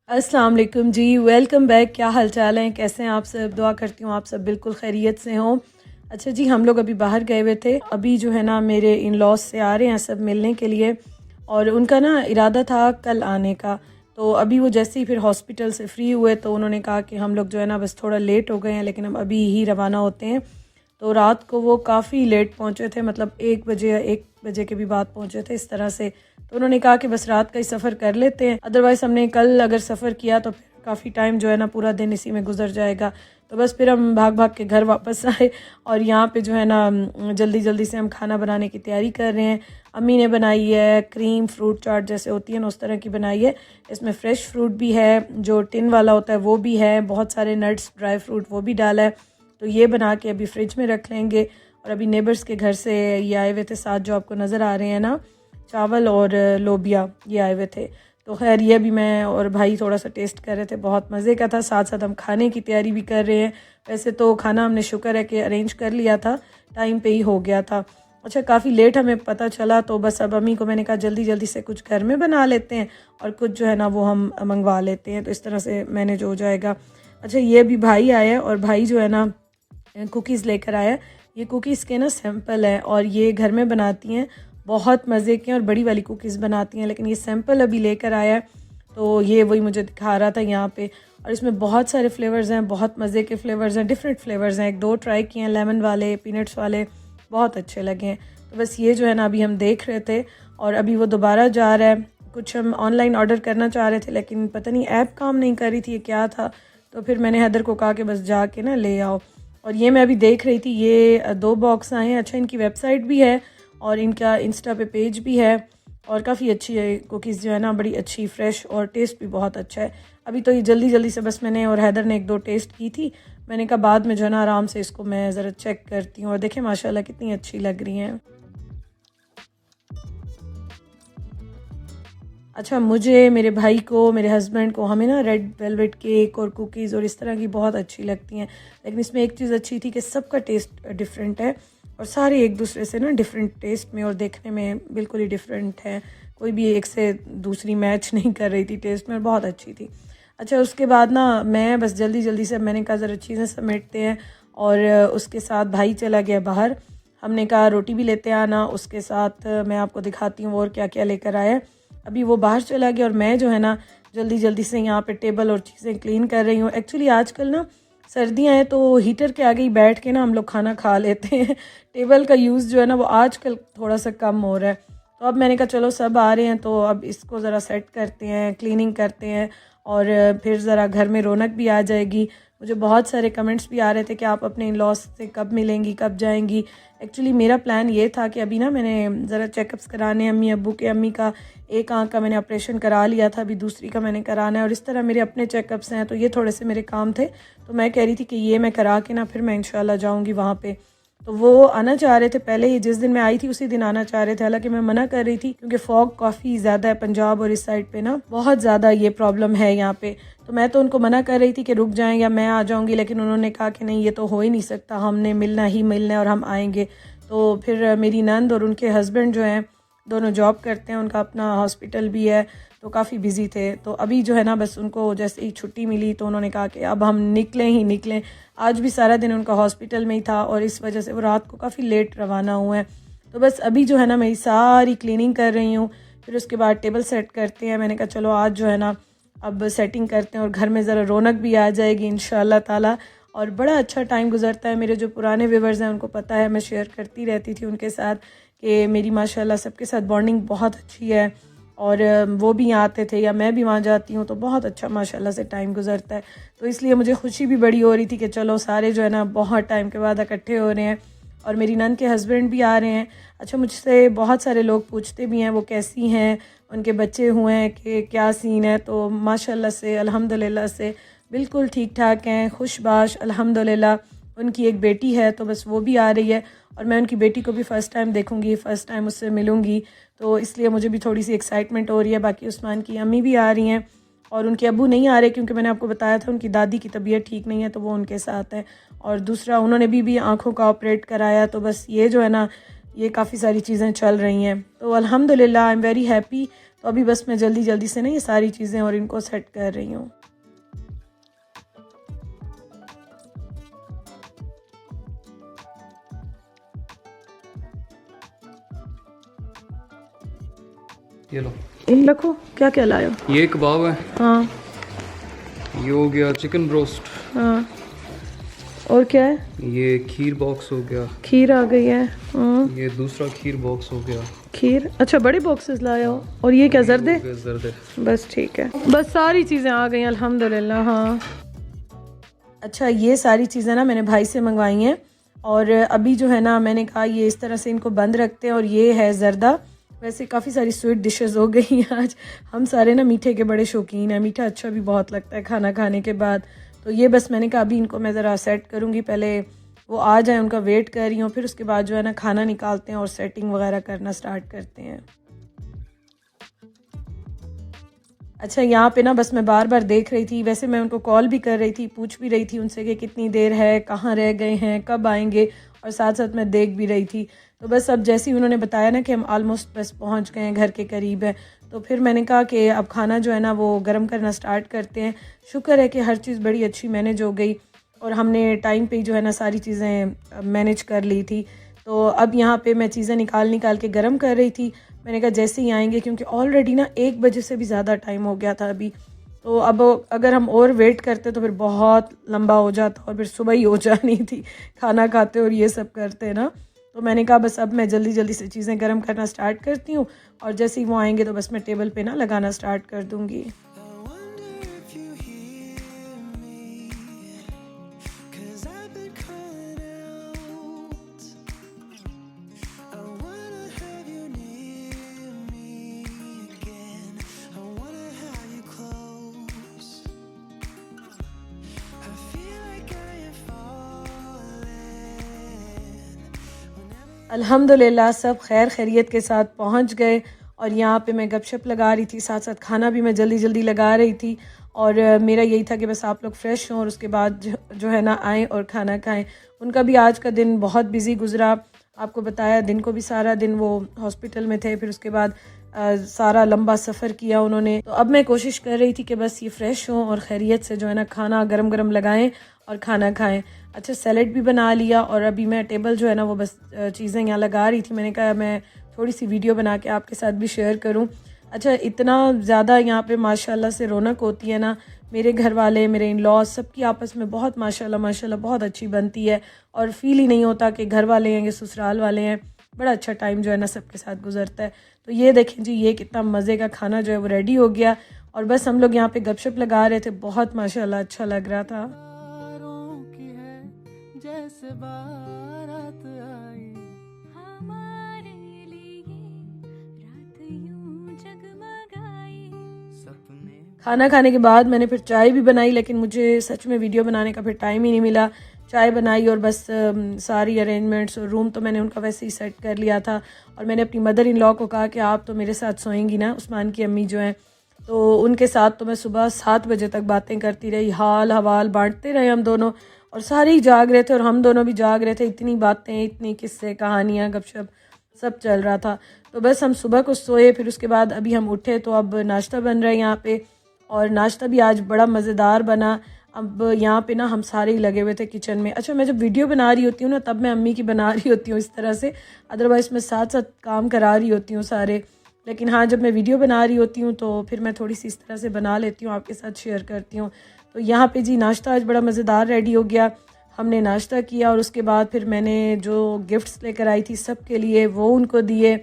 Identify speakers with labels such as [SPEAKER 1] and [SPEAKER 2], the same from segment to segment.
[SPEAKER 1] अस्सलाम वालेकुम जी, welcome back. क्या हाल चाल है, कैसे हैं आप सब? दुआ करती हूँ आप सब बिल्कुल खैरियत से हों। अच्छा जी, हम लोग अभी बाहर गए हुए थे। अभी जो है ना मेरे इन लॉज से आ रहे हैं सब मिलने के लिए, और उनका ना इरादा था कल आने का। तो अभी वो जैसे ही फिर हॉस्पिटल से फ्री हुए तो उन्होंने कहा कि हम लोग जो है ना बस थोड़ा लेट हो गए हैं, लेकिन हम अभी ही रवाना होते हैं। तो रात को वो काफ़ी लेट पहुँचे थे, मतलब 1 बजे या 1 बजे के भी बाद पहुँचे थे इस तरह से। तो उन्होंने कहा कि बस रात का ही सफ़र कर लेते हैं, अदरवाइज़ हमने कल अगर सफ़र किया तो फिर काफ़ी टाइम जो है ना पूरा दिन इसी में गुजर जाएगा। तो बस फिर हम भाग भाग के घर वापस आए, और यहाँ पे जो है ना जल्दी जल्दी से हम खाना बनाने की तैयारी कर रहे हैं। अम्मी ने बनाई है क्रीम फ्रूट चाट जैसे होती है ना, उस तरह की बनाई है। इसमें फ़्रेश फ्रूट भी है, जो टिन वाला होता है वो भी है, बहुत सारे नट्स ड्राई फ्रूट वो भी डाला है। तो ये बना के अभी फ्रिज में रख लेंगे। और अभी नेबर्स के घर से ये आए हुए थे साथ, जो आपको नज़र आ रहे हैं ना, चावल और लोबिया ये आए हुए थे। तो खैर ये भी मैं और भाई थोड़ा सा टेस्ट कर रहे थे, बहुत मज़े का था। साथ साथ हम खाने की तैयारी भी कर रहे हैं। वैसे तो खाना हमने शुक्र है कि अरेंज कर लिया था, टाइम पे ही हो गया था। अच्छा, काफ़ी लेट हमें पता चला, तो बस अब अम्मी को मैंने कहा जल्दी जल्दी से कुछ घर में बना लेते हैं और कुछ जो है ना वो हम मंगवा लेते हैं, तो इस तरह से मैनेज हो जाएगा। अच्छा, ये भी भाई आया, और भाई जो है ना कुकीज़ लेकर आया। ये कुकीज़ के ना सैंपल है, और ये घर में बनाती हैं, बहुत मज़े के और बड़ी वाली कुकीज़ बनाती हैं, लेकिन ये सैंपल अभी लेकर आया है। तो ये वही मुझे दिखा रहा था यहाँ पे, और इसमें बहुत सारे फ्लेवर्स हैं, बहुत मज़े के फ्लेवर्स हैं, डिफरेंट फ्लेवर्स हैं। 1-2 ट्राई किए हैं, लेमन वाले, पीनट्स वाले, बहुत अच्छे लगे हैं। तो बस ये जो है ना अभी हम देख रहे थे, और अभी वो दोबारा जा रहा है। कुछ हम ऑनलाइन ऑर्डर करना चाह रहे थे, लेकिन पता नहीं ऐप काम नहीं कर रही थी, ये क्या था। तो फिर मैंने हैदर को कहा कि बस जाके ना ले आओ। और ये मैं अभी देख रही थी, ये 2 बॉक्स आए हैं। अच्छा, इनकी वेबसाइट भी है और इनका इंस्टा पे पेज भी है, और काफ़ी अच्छी है कुकीज़ जो है ना, बड़ी अच्छी फ्रेश, और टेस्ट भी बहुत अच्छा है। अभी तो ये जल्दी जल्दी से बस मैंने और हैदर ने 1-2 टेस्ट की थी। मैंने कहा बाद में जो है ना आराम से इसको मैं ज़रा चेक करती हूँ। और देखें माशाल्लाह कितनी अच्छी लग रही हैं। अच्छा, मुझे, मेरे भाई को, मेरे हस्बैंड को, हमें ना रेड वेलवेट केक और कुकीज़ और इस तरह की बहुत अच्छी लगती हैं। लेकिन इसमें एक चीज़ अच्छी थी कि सबका टेस्ट डिफरेंट है, और सारे एक दूसरे से ना डिफरेंट टेस्ट में और देखने में बिल्कुल ही डिफरेंट है। कोई भी एक से दूसरी मैच नहीं कर रही थी टेस्ट में, और बहुत अच्छी थी। अच्छा, उसके बाद ना मैं बस जल्दी जल्दी से, मैंने कहा ज़रा चीज़ें समेटते हैं, और उसके साथ भाई चला गया बाहर। हमने कहा रोटी भी लेते आना, उसके साथ मैं आपको दिखाती हूँ और क्या क्या लेकर आया। अभी वो बाहर चला गया, और मैं जो है ना जल्दी जल्दी से यहाँ पे टेबल और चीज़ें क्लीन कर रही हूँ। एक्चुअली आजकल ना सर्दियाँ हैं, तो हीटर के आगे ही बैठ के ना हम लोग खाना खा लेते हैं। टेबल का यूज़ जो है ना वो आजकल थोड़ा सा कम हो रहा है। तो अब मैंने कहा चलो सब आ रहे हैं, तो अब इसको ज़रा सेट करते हैं, क्लीनिंग करते हैं, और फिर ज़रा घर में रौनक भी आ जाएगी। मुझे बहुत सारे कमेंट्स भी आ रहे थे कि आप अपने इन लॉज से कब मिलेंगी, कब जाएंगी। एक्चुअली मेरा प्लान ये था कि अभी ना मैंने ज़रा चेकअप्स कराने अम्मी अब्बू के। अम्मी का एक आंख का मैंने ऑपरेशन करा लिया था, अभी दूसरी का मैंने कराना है, और इस तरह मेरे अपने चेकअप्स हैं। तो ये थोड़े से मेरे काम थे, तो मैं कह रही थी कि ये मैं करा के ना फिर मैं इंशाल्लाह जाऊँगी वहाँ पे। तो वो आना चाह रहे थे पहले ही, जिस दिन मैं आई थी उसी दिन आना चाह रहे थे, हालांकि मैं मना कर रही थी क्योंकि फॉग काफ़ी ज़्यादा है पंजाब और इस साइड पे ना बहुत ज़्यादा ये प्रॉब्लम है यहाँ पे। तो मैं तो उनको मना कर रही थी कि रुक जाएं या मैं आ जाऊँगी, लेकिन उन्होंने कहा कि नहीं, ये तो हो ही नहीं सकता, हमने मिलना ही मिलना है और हम आएँगे। तो फिर मेरी नंद और उनके हस्बैंड जो हैं, दोनों जॉब करते हैं, उनका अपना हॉस्पिटल भी है, तो काफ़ी बिजी थे। तो अभी जो है ना बस उनको जैसे ही छुट्टी मिली तो उन्होंने कहा कि अब हम निकलें ही निकलें। आज भी सारा दिन उनका हॉस्पिटल में ही था, और इस वजह से वो रात को काफ़ी लेट रवाना हुए हैं। तो बस अभी जो है ना मेरी सारी क्लीनिंग कर रही हूँ, फिर उसके बाद टेबल सेट करते हैं। मैंने कहा चलो आज जो है ना अब सेटिंग करते हैं, और घर में ज़रा रौनक भी आ जाएगी इंशाल्लाह ताला। और बड़ा अच्छा टाइम गुजरता है। मेरे जो पुराने व्यूवर्स हैं उनको पता है, मैं शेयर करती रहती थी उनके साथ कि मेरी माशाल्लाह सबके साथ बॉन्डिंग बहुत अच्छी है, और वो भी यहाँ आते थे या मैं भी वहाँ जाती हूँ, तो बहुत अच्छा माशाल्लाह से टाइम गुजरता है। तो इसलिए मुझे खुशी भी बड़ी हो रही थी कि चलो सारे जो है ना बहुत टाइम के बाद इकट्ठे हो रहे हैं, और मेरी नंद के हस्बैंड भी आ रहे हैं। अच्छा, मुझसे बहुत सारे लोग पूछते भी हैं वो कैसी हैं, उनके बच्चे हुए हैं कि क्या सीन है। तो माशाल्लाह से अल्हम्दुलिल्लाह से बिल्कुल ठीक ठाक हैं, खुशबाश अल्हम्दुलिल्लाह। उनकी एक बेटी है, तो बस वो भी आ रही है, और मैं उनकी बेटी को भी फ़र्स्ट टाइम देखूंगी, फ़र्स्ट टाइम उससे मिलूंगी, तो इसलिए मुझे भी थोड़ी सी एक्साइटमेंट हो रही है। बाकी उस्मान की अम्मी भी आ रही हैं, और उनके अब्बू नहीं आ रहे क्योंकि मैंने आपको बताया था उनकी दादी की तबीयत ठीक नहीं है, तो वो उनके साथ है। और दूसरा उन्होंने भी आंखों का ऑपरेट कराया, तो बस ये जो है ना ये काफ़ी सारी चीज़ें चल रही हैं। तो अल्हम्दुलिल्लाह आई एम वेरी हैप्पी। तो अभी बस मैं जल्दी जल्दी से ना ये सारी चीज़ें और इनको सेट कर रही हूँ।
[SPEAKER 2] ये लो,
[SPEAKER 1] इन रखो, क्या क्या लाया?
[SPEAKER 2] ये कबाब है,
[SPEAKER 1] हाँ
[SPEAKER 2] ये हो गया चिकन ब्रोस्ट,
[SPEAKER 1] हाँ, और क्या है?
[SPEAKER 2] ये खीर बॉक्स हो गया,
[SPEAKER 1] खीर आ गई है। हाँ
[SPEAKER 2] ये दूसरा खीर बॉक्स हो गया,
[SPEAKER 1] खीर, अच्छा बड़े बॉक्सेस लाया हो। और ये क्या जर्दे?
[SPEAKER 2] जर्दे।
[SPEAKER 1] बस ठीक है, बस सारी चीज़ें आ गई अल्हम्दुलिल्लाह। हाँ अच्छा, ये सारी चीज़ें ना मैंने भाई से मंगवाई हैं और अभी जो है ना मैंने कहा ये इस तरह से इनको बंद रखते हैं। और ये है जर्दा। वैसे काफ़ी सारी स्वीट डिशेस हो गई हैं आज। हम सारे ना मीठे के बड़े शौकीन हैं, मीठा अच्छा भी बहुत लगता है खाना खाने के बाद। तो ये बस मैंने कहा अभी इनको मैं ज़रा सेट करूँगी, पहले वो आ जाए, उनका वेट कर रही हूँ, फिर उसके बाद जो है ना खाना निकालते हैं और सेटिंग वगैरह करना स्टार्ट करते हैं। अच्छा यहाँ पे ना बस मैं बार बार देख रही थी, वैसे मैं उनको कॉल भी कर रही थी, पूछ भी रही थी उनसे कि कितनी देर है, कहाँ रह गए हैं, कब आएंगे, और साथ साथ मैं देख भी रही थी। तो बस अब जैसे ही उन्होंने बताया ना कि हम ऑलमोस्ट बस पहुँच गए हैं, घर के करीब है, तो फिर मैंने कहा कि अब खाना जो है ना वो गर्म करना स्टार्ट करते हैं। शुक्र है कि हर चीज़ बड़ी अच्छी मैनेज हो गई और हमने टाइम पे जो है ना सारी चीज़ें मैनेज कर ली थी। तो अब यहाँ पे मैं चीज़ें निकाल के गर्म कर रही थी। मैंने कहा जैसे ही आएंगे, क्योंकि ऑलरेडी ना 1 बजे से भी ज़्यादा टाइम हो गया था अभी। तो अब अगर हम और वेट करते तो फिर बहुत लंबा हो जाता और फिर सुबह ही हो जानी थी खाना खाते और ये सब करते ना। तो मैंने कहा बस अब मैं जल्दी जल्दी से चीज़ें गर्म करना स्टार्ट करती हूँ और जैसे ही वो आएंगे तो बस मैं टेबल पे ना लगाना स्टार्ट कर दूँगी। अल्हम्दुलिल्लाह सब खैर खैरियत के साथ पहुंच गए और यहाँ पे मैं गपशप लगा रही थी, साथ साथ खाना भी मैं जल्दी जल्दी लगा रही थी। और मेरा यही था कि बस आप लोग फ्रेश हों और उसके बाद जो है ना आएँ और खाना खाएं। उनका भी आज का दिन बहुत बिजी गुजरा, आपको बताया दिन को भी सारा दिन वो हॉस्पिटल में थे, फिर उसके बाद सारा लंबा सफ़र किया उन्होंने। तो अब मैं कोशिश कर रही थी कि बस ये फ्रेश हों और खैरियत से जो है ना खाना गरम गरम लगाएं और खाना खाएं। अच्छा सैलेड भी बना लिया और अभी मैं टेबल जो है ना वो बस चीज़ें यहाँ लगा रही थी। मैंने कहा मैं थोड़ी सी वीडियो बना के आपके साथ भी शेयर करूँ। अच्छा इतना ज़्यादा यहाँ पे माशाल्लाह से रौनक होती है ना, मेरे घर वाले, मेरे इन लॉज, सबकी आपस में बहुत माशाल्लाह माशाल्लाह बहुत अच्छी बनती है और फील ही नहीं होता कि घर वाले हैं या ससुराल वाले हैं। बड़ा अच्छा टाइम जो है ना सबके साथ गुजरता है। तो ये देखें जी, ये कितना मज़े का खाना जो है वो रेडी हो गया और बस हम लोग यहाँ पे गपशप लगा रहे थे। बहुत माशाल्लाह अच्छा लग रहा था। जैसे बारात आई हमारे लिए रात यूं जगमगाई सपने। खाना खाने के बाद मैंने फिर चाय भी बनाई, लेकिन मुझे सच में वीडियो बनाने का फिर टाइम ही नहीं मिला। चाय बनाई और बस सारी अरेंजमेंट्स और रूम तो मैंने उनका वैसे ही सेट कर लिया था और मैंने अपनी मदर इन लॉ को कहा कि आप तो मेरे साथ सोएंगी ना, उस्मान की अम्मी जो हैं, तो उनके साथ तो मैं सुबह 7 बजे तक बातें करती रही, हाल हवाल बांटते रहे हम दोनों और सारे ही जाग रहे थे और हम दोनों भी जाग रहे थे। इतनी बातें, इतनी किस्से कहानियाँ गपशप सब चल रहा था। तो बस हम सुबह को सोए, फिर उसके बाद अभी हम उठे तो अब नाश्ता बन रहा है यहाँ पे और नाश्ता भी आज बड़ा मज़ेदार बना। अब यहाँ पे ना हम सारे ही लगे हुए थे किचन में। अच्छा मैं जब वीडियो बना रही होती हूँ ना तब मैं अम्मी की बना रही होती हूँ इस तरह से, अदरवाइज़ मैं साथ साथ काम करा रही होती हूँ सारे। लेकिन हाँ जब मैं वीडियो बना रही होती हूँ तो फिर मैं थोड़ी सी इस तरह से बना लेती हूँ, आपके साथ शेयर करती हूँ। तो यहाँ पे जी नाश्ता आज बड़ा मज़ेदार रेडी हो गया। हमने नाश्ता किया और उसके बाद फिर मैंने जो गिफ्ट्स लेकर आई थी सब के लिए वो उनको दिए।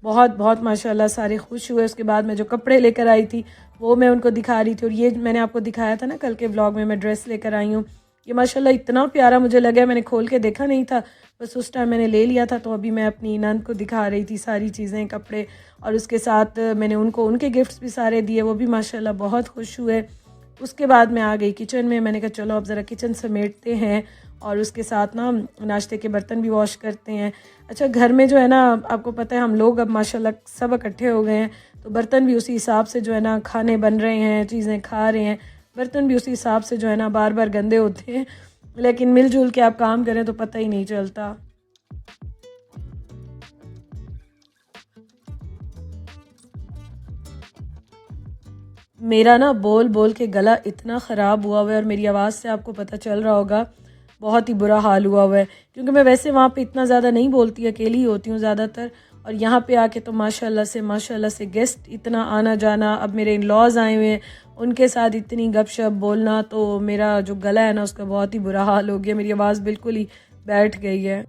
[SPEAKER 1] बहुत बहुत माशाल्लाह सारे खुश हुए। उसके बाद मैं जो कपड़े लेकर आई थी वो मैं उनको दिखा रही थी और ये मैंने आपको दिखाया था ना कल के व्लॉग में, मैं ड्रेस लेकर आई हूँ। ये माशाल्लाह इतना प्यारा मुझे लगा, मैंने खोल के देखा नहीं था, बस उस टाइम मैंने ले लिया था। तो अभी मैं अपनी नंद को दिखा रही थी सारी चीज़ें, कपड़े, और उसके साथ मैंने उनको उनके गिफ्ट्स भी सारे दिए, वो भी माशाल्लाह बहुत खुश हुए। उसके बाद मैं आ गई किचन में। मैंने कहा चलो अब ज़रा किचन समेटते हैं और उसके साथ ना नाश्ते के बर्तन भी वॉश करते हैं। अच्छा घर में जो है ना आपको पता है हम लोग अब माशाल्लाह सब इकट्ठे हो गए हैं, तो बर्तन भी उसी हिसाब से जो है ना खाने बन रहे हैं, चीज़ें खा रहे हैं, बर्तन भी उसी हिसाब से जो है ना बार बार गंदे होते हैं, लेकिन मिलजुल के आप काम करें तो पता ही नहीं चलता। मेरा ना बोल बोल के गला इतना ख़राब हुआ हुआ है और मेरी आवाज़ से आपको पता चल रहा होगा बहुत ही बुरा हाल हुआ हुआ है, क्योंकि मैं वैसे वहाँ पे इतना ज़्यादा नहीं बोलती, अकेली ही होती हूँ ज़्यादातर। और यहाँ पे आके तो माशाल्लाह से गेस्ट इतना आना जाना, अब मेरे इन लॉज आए हुए हैं, उनके साथ इतनी गपशप बोलना, तो मेरा जो गला है ना उसका बहुत ही बुरा हाल हो गया, मेरी आवाज़ बिल्कुल ही बैठ गई है।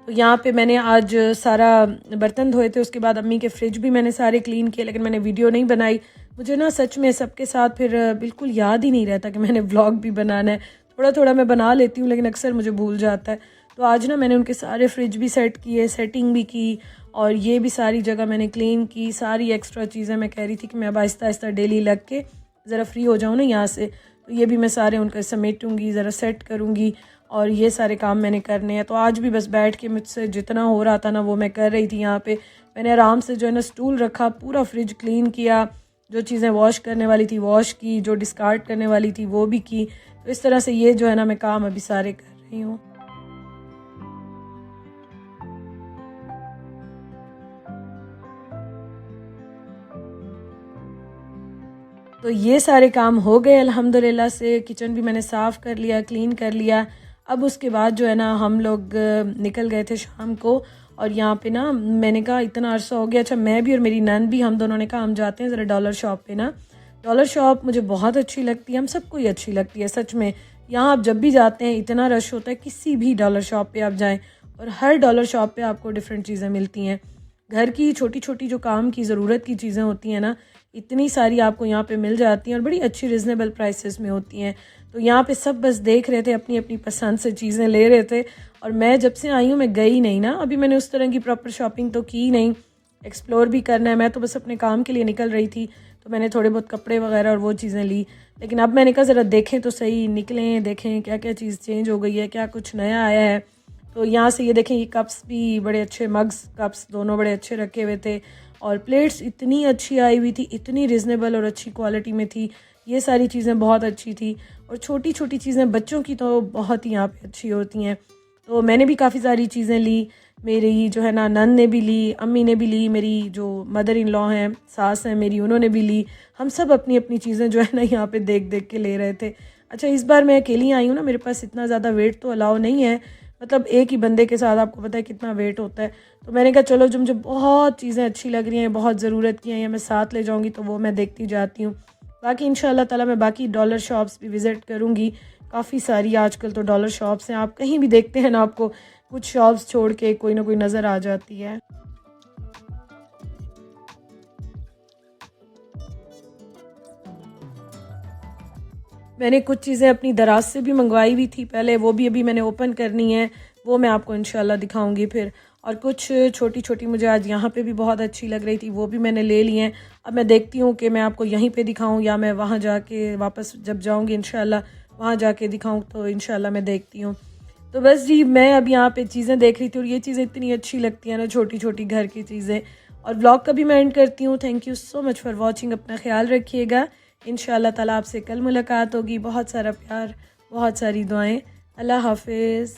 [SPEAKER 1] तो यहाँ पे मैंने आज सारा बर्तन धोए थे, उसके बाद अम्मी के फ्रिज भी मैंने सारे क्लीन किए, लेकिन मैंने वीडियो नहीं बनाई। मुझे ना सच में सबके साथ फिर बिल्कुल याद ही नहीं रहता कि मैंने व्लॉग भी बनाना है। थोड़ा थोड़ा मैं बना लेती हूँ, लेकिन अक्सर मुझे भूल जाता है। तो आज ना मैंने उनके सारे फ्रिज भी सेट किए, सेटिंग भी की, और ये भी सारी जगह मैंने क्लीन की। सारी एक्स्ट्रा चीज़ें मैं कह रही थी कि मैं अब आहिस्ता आहिस्ता डेली लग के ज़रा फ्री हो जाऊँ ना यहाँ से, तो ये भी मैं सारे उनका समेटूँगी, ज़रा सेट करूँगी, और ये सारे काम मैंने करने हैं। तो आज भी बस बैठ के मुझसे जितना हो रहा था ना वो मैं कर रही थी। यहाँ पे मैंने आराम से जो है ना स्टूल रखा, पूरा फ्रिज क्लीन किया, जो चीज़ें वॉश करने वाली थी वॉश की, जो डिस्कार्ड करने वाली थी वो भी की। तो इस तरह से ये जो है ना मैं काम अभी सारे कर रही हूँ। तो ये सारे काम हो गए अल्हम्दुलिल्लाह से। किचन भी मैंने साफ़ कर लिया, क्लीन कर लिया। अब उसके बाद जो है ना हम लोग निकल गए थे शाम को, और यहाँ पे ना मैंने कहा इतना अरसा हो गया, अच्छा मैं भी और मेरी नंद भी, हम दोनों ने कहा हम जाते हैं ज़रा डॉलर शॉप पे ना। डॉलर शॉप मुझे बहुत अच्छी लगती है, हम सबको ही अच्छी लगती है सच में। यहाँ आप जब भी जाते हैं इतना रश होता है, किसी भी डॉलर शॉप पे आप जाएं, और हर डॉलर शॉप पे आपको डिफरेंट चीज़ें मिलती हैं। घर की छोटी छोटी जो काम की ज़रूरत की चीज़ें होती हैं ना, इतनी सारी आपको यहाँ पे मिल जाती हैं, और बड़ी अच्छी रिजनेबल प्राइसेस में होती हैं। तो यहाँ पे सब बस देख रहे थे, अपनी अपनी पसंद से चीज़ें ले रहे थे। और मैं जब से आई हूँ मैं गई नहीं ना, अभी मैंने उस तरह की प्रॉपर शॉपिंग तो की नहीं, एक्सप्लोर भी करना है। मैं तो बस अपने काम के लिए निकल रही थी, तो मैंने थोड़े बहुत कपड़े वगैरह और वो चीज़ें ली। लेकिन अब मैंने कहा ज़रा देखें तो सही, निकलें, देखें क्या क्या चीज़ चेंज हो गई है, क्या कुछ नया आया है। तो यहाँ से ये देखें, ये कप्स भी बड़े अच्छे, मग्स कप्स दोनों बड़े अच्छे रखे हुए थे, और प्लेट्स इतनी अच्छी आई हुई थी, इतनी रिजनेबल और अच्छी क्वालिटी में थी। ये सारी चीज़ें बहुत अच्छी थी, और छोटी छोटी चीज़ें बच्चों की तो बहुत ही यहाँ पे अच्छी होती हैं। तो मैंने भी काफ़ी सारी चीज़ें ली, मेरी जो है ना नंद ने भी ली, अम्मी ने भी ली, मेरी जो मदर इन लॉ हैं, सास हैं मेरी, उन्होंने भी ली। हम सब अपनी अपनी चीज़ें जो है ना यहाँ पे देख देख के ले रहे थे। अच्छा, इस बार मैं अकेली आई हूँ ना, मेरे पास इतना ज़्यादा वेट तो अलाउ नहीं है, मतलब एक ही बंदे के साथ आपको पता है कितना वेट होता है। तो मैंने कहा चलो जो मुझे बहुत चीज़ें अच्छी लग रही हैं, बहुत ज़रूरत की हैं, या मैं साथ ले जाऊँगी, तो वो मैं देखती जाती हूँ। बाकी इंशाल्लाह ताला मैं बाकी डॉलर शॉप्स भी विज़िट करूँगी। काफ़ी सारी आजकल तो डॉलर शॉप्स हैं, आप कहीं भी देखते हैं ना आपको कुछ शॉप्स छोड़ के कोई ना कोई नज़र आ जाती है। मैंने कुछ चीज़ें अपनी दराज से भी मंगवाई हुई थी पहले, वो भी अभी मैंने ओपन करनी है, वो मैं आपको इंशाल्लाह दिखाऊंगी फिर। और कुछ छोटी छोटी मुझे आज यहाँ पे भी बहुत अच्छी लग रही थी, वो भी मैंने ले ली हैं। अब मैं देखती हूँ कि मैं आपको यहीं पे दिखाऊँ या मैं वहाँ जाके वापस जब जाऊँगी इंशाल्लाह वहाँ जाके दिखाऊँ, तो इंशाल्लाह मैं देखती हूँ। तो बस जी, मैं अब यहाँ पे चीज़ें देख रही थी, और ये चीज़ें इतनी अच्छी लगती हैं ना, छोटी छोटी घर की चीज़ें। और ब्लॉग का भी मैं एंड करती हूँ। Thank you so much for watching. अपना ख्याल रखिएगा। इंशाल्लाह ताला आपसे कल मुलाकात होगी। बहुत सारा प्यार, बहुत सारी दुआएं। अल्लाह हाफिज़।